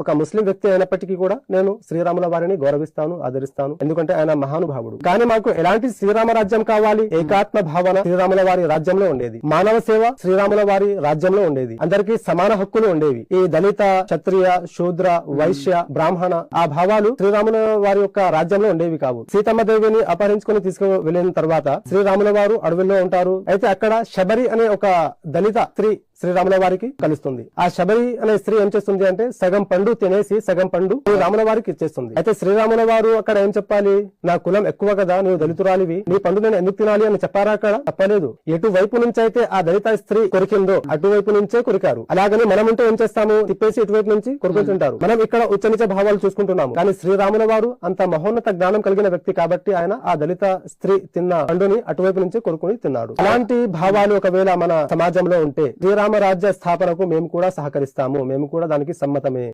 ఒక ముస్లిం వ్యక్తి అయినప్పటికీ కూడా నేను శ్రీరాముల వారిని గౌరవిస్తాను, ఆదరిస్తాను. ఎందుకంటే ఆయన మహానుభావుడు. కానీ మాకు ఎలాంటి శ్రీరామ రాజ్యం కావాలి? ఏకాత్మ భావన శ్రీరాముల వారి రాజ్యంలో ఉండేది. మానవ సేవ శ్రీరాముల వారి రాజ్యంలో ఉండేది. అందరికీ సమాన హక్కులు ఉండేవి. ఈ దళిత, క్షత్రియ, శూద్ర, వైశ్య, బ్రాహ్మణ ఆ భావాలు శ్రీరాముల వారి యొక్క రాజ్యంలో ఉండేవి కావు. సీతమ్మ దేవిని అపహరించుకుని తీసుకు వెళ్ళిన తర్వాత శ్రీరాముల వారు అడవుల్లో ఉంటారు. అయితే అక్కడ శబరి అనే ఒక దళిత స్త్రీ శ్రీరాముల వారికి కలుస్తుంది. ఆ శబరి అనే స్త్రీ ఏం చేస్తుంది అంటే సగం పండు తినేసి సగం పండు శ్రీరాముల వారికి ఇచ్చేస్తుంది. అయితే శ్రీరాముల వారు అక్కడ ఏం చెప్పాలి? నా కులం ఎక్కువ కదా, నువ్వు దళితురాలివి, నీ పండు నేను ఎందుకు తినాలి అని చెప్పారా? అక్కడ చెప్పలేదు. ఎటువైపు నుంచి అయితే ఆ దళిత స్త్రీ కొరికిందో అటువైపు నుంచే కొరికారు. అలాగని మనం ఉంటే ఏం చేస్తాము? తిప్పేసి ఇటువైపు నుంచి కొరుకుంటుంటారు. మనం ఇక్కడ ఉచ్చనిచ భావాలు చూసుకుంటున్నాము. కానీ శ్రీరాముల వారు అంత మహోన్నత జ్ఞానం కలిగిన వ్యక్తి కాబట్టి ఆయన ఆ దళిత స్త్రీ తిన్న పండుని అటువైపు నుంచి కొరుకుని తిన్నాడు. అలాంటి భావాలు ఒకవేళ మన సమాజంలో ఉంటే శ్రీరామ రాజ్య స్థాపనకు మేము కూడా సహకరిస్తాము. మేము కూడా దానికి సమ్మతమే.